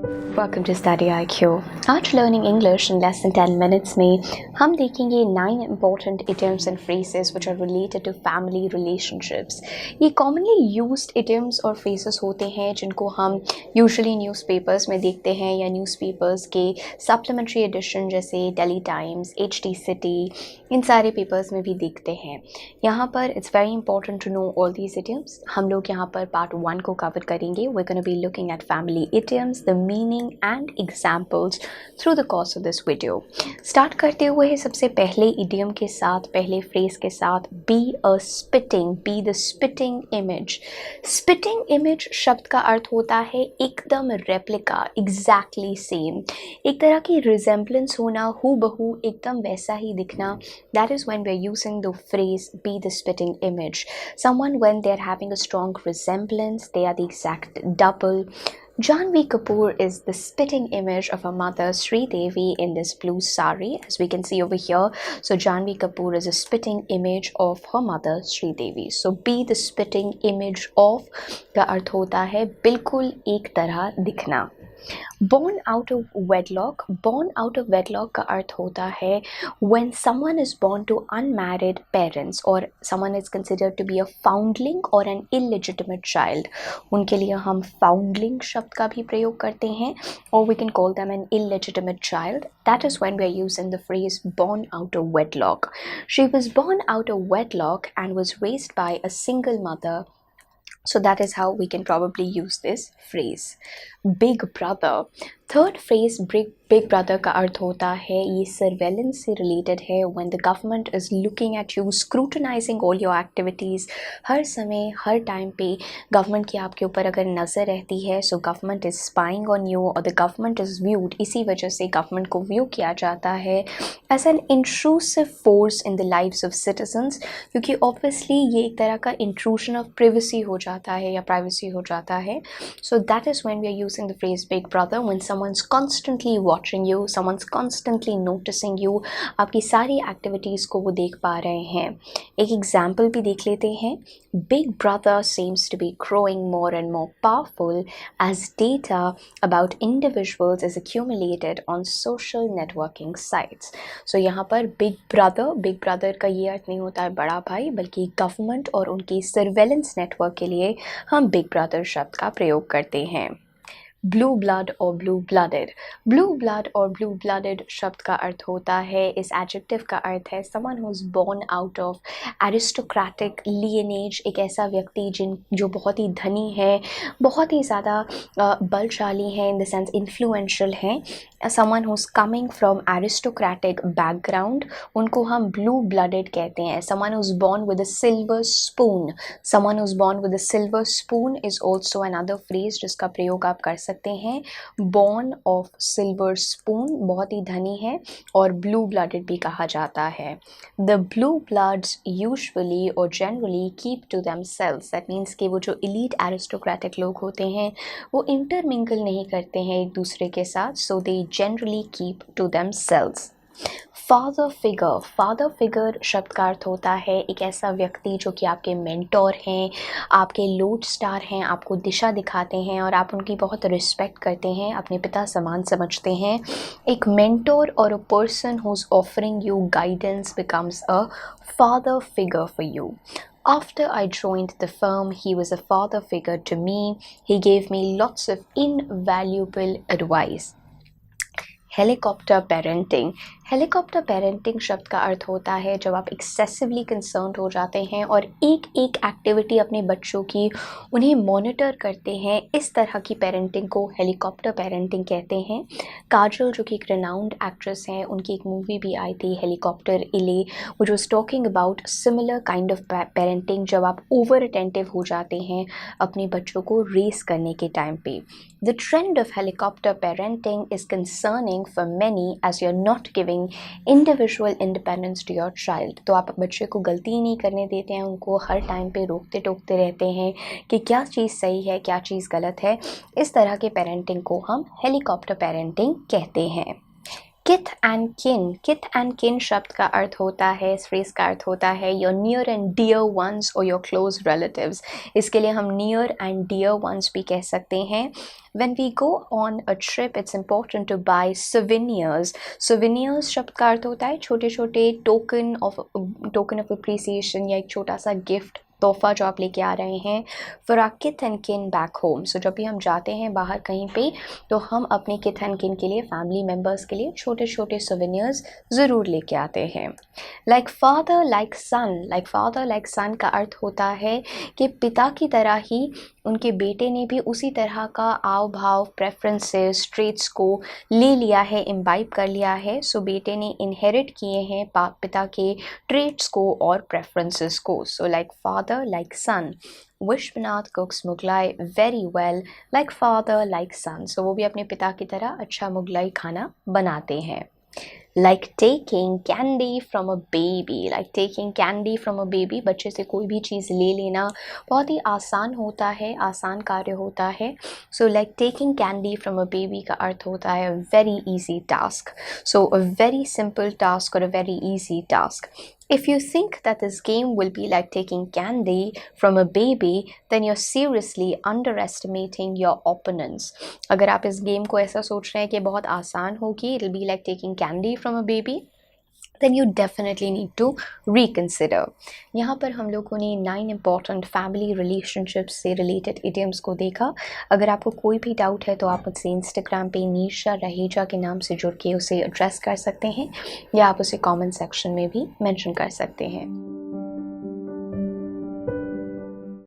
Welcome to Study IQ. आज learning English in less than 10 minutes में हम देखेंगे 9 important idioms and phrases which are related to family relationships. ये commonly used idioms और phrases होते हैं जिनको हम usually newspapers में देखते हैं या newspapers के supplementary edition जैसे Delhi Times, HT City, इन सारे papers में भी देखते हैं. यहाँ पर it's very important to know all these idioms. हम लोग यहाँ पर part 1 को cover करेंगे. We're going to be looking at family idioms, the meaning and examples through the course of this video. Start करते हुए सबसे पहले idiom के साथ, पहले phrase के साथ be the spitting image. Spitting image शब्द का अर्थ होता है एकदम replica, exactly same. एक तरह की resemblance होना, हूबहू एकदम वैसा ही दिखना. That is when we're using the phrase be the spitting image. Someone when they're having a strong resemblance, they are the exact double. Janhvi Kapoor is the spitting image of her mother Sri Devi in this blue sari, as we can see over here. So Janhvi Kapoor is a spitting image of her mother Sri Devi. So be the spitting image of का अर्थ होता है बिल्कुल एक तरह दिखना. Born out of wedlock का अर्थ होता है when someone is born to unmarried parents or someone is considered to be a foundling or an illegitimate child. उनके लिए हम foundling शब्द का भी प्रयोग करते हैं or we can call them an illegitimate child. That is when we are using the phrase born out of wedlock. She was born out of wedlock and was raised by a single mother. So that is how we can probably use this phrase. Big brother. Third phrase big brother का अर्थ होता है ये surveillance से related है when the government is looking at you, scrutinizing all your activities. हर समय हर time पे government की आपके ऊपर अगर नज़र रहती है so government is spying on you or the government is viewed. इसी वजह से government को view किया जाता है as an intrusive force in the lives of citizens, क्योंकि obviously ये एक तरह का intrusion of privacy हो जाता है या privacy हो जाता है. So that is when we are using the phrase big brother when someone's constantly watching you, someone's constantly noticing you, आपकी सारी activities को वो देख पा रहे हैं. एक example भी देख लेते हैं. Big brother seems to be growing more and more powerful as data about individuals is accumulated on social networking sites. So यहाँ पर big brother का ये अर्थ नहीं होता है बड़ा भाई, बल्कि government और उनकी surveillance network के लिए हम big brother शब्द का प्रयोग करते हैं. Blue blood or blue blooded. Blue blood or blue blooded शब्द का अर्थ होता है, इस adjective का अर्थ है someone who is born out of aristocratic lineage. एक ऐसा व्यक्ति जो बहुत ही धनी है, बहुत ही ज़्यादा बलशाली है, in the sense influential है. Someone who's coming from aristocratic background, उनको हम blue blooded कहते हैं. Someone who's born with a silver spoon. Someone who's born with a silver spoon is also another phrase जिसका प्रयोग आप कर सकते हैं. Born of silver spoon बहुत ही धनी है और blue blooded भी कहा जाता है. The blue bloods usually or generally keep to themselves. That means कि वो जो elite aristocratic लोग होते हैं वो intermingle नहीं करते हैं एक दूसरे के साथ. So they generally keep to themselves. Father figure शब्द का अर्थ होता है एक ऐसा व्यक्ति जो कि आपके मेंटोर हैं, आपके लोड स्टार हैं, आपको दिशा दिखाते हैं और आप उनकी बहुत रिस्पेक्ट करते हैं, अपने पिता समान समझते हैं. एक मेंटोर और a person who is offering you guidance becomes a father figure for you. After I joined the firm, he was a father figure to me. He gave me lots of invaluable advice. Helicopter parenting शब्द का अर्थ होता है जब आप excessively concerned हो जाते हैं और एक एक्टिविटी अपने बच्चों की उन्हें मॉनिटर करते हैं. इस तरह की पेरेंटिंग को हेलीकॉप्टर पेरेंटिंग कहते हैं. काजल जो कि एक रेनाउंड एक्ट्रेस हैं, उनकी एक मूवी भी आई थी हेलीकॉप्टर इले, which was talking about similar kind of parenting जब आप ओवर अटेंटिव हो जाते हैं अपने बच्चों को रेस करने के टाइम पे. The trend of helicopter parenting is concerning for many as you're not giving individual independence to your child. तो आप बच्चे को गलती ही नहीं करने देते हैं, उनको हर टाइम पे रोकते टोकते रहते हैं कि क्या चीज़ सही है क्या चीज़ गलत है. इस तरह के पेरेंटिंग को हम हेलीकॉप्टर पेरेंटिंग कहते हैं. किथ एंड किन शब्द का अर्थ होता है, इस फ्रेज का अर्थ होता है your near and dear ones और योर क्लोज रिलेटिव्स। इसके लिए हम नियर एंड डियर वंस भी कह सकते हैं। When we go on a trip, it's important to buy souvenirs. Souvenirs शब्द का अर्थ होता है छोटे छोटे टोकन ऑफ अप्रिसिएशन या एक छोटा सा गिफ्ट, तोहफा जो आप लेके आ रहे हैं फॉर आवर किथ एंड किन बैक होम। सो जब भी हम जाते हैं बाहर कहीं पे तो हम अपने किथ एंड किन के लिए, फैमिली मेम्बर्स के लिए छोटे छोटे सोवेनियर्स ज़रूर लेके आते हैं। लाइक फादर लाइक सन, लाइक फादर लाइक सन का अर्थ होता है कि पिता की तरह ही उनके बेटे ने भी उसी तरह का आव भाव, प्रेफरेंसेस, ट्रेट्स को ले लिया है, इम्बाइब कर लिया है। सो बेटे ने इनहेरिट किए हैं पिता के ट्रेट्स को और प्रेफरेंसेस को। So like father like son. Vishwanath cooks Mughlai very well like father like son. So वो भी अपने पिता की तरह अच्छा मुगलाई खाना बनाते हैं। Like taking candy from a baby, like taking candy from a baby, बच्चे से कोई भी चीज़ ले लेना बहुत ही आसान होता है, आसान कार्य होता है। So like taking candy from a baby का अर्थ होता है very easy task. So a very simple task or a very easy task. If you think that this game will be like taking candy from a baby, then you're seriously underestimating your opponents. अगर आप इस game को ऐसा सोच रहे हैं कि बहुत आसान होगी, it'll be like taking candy from a baby, then you definitely need to reconsider. यहाँ पर हम लोगों ने 9 important family relationships से related idioms को देखा। अगर आपको कोई भी डाउट है तो आप मुझसे इंस्टाग्राम पे नीशा रहेजा के नाम से जुड़ के उसे एड्रेस कर सकते हैं या आप उसे कमेंट सेक्शन में भी मेंशन कर सकते हैं।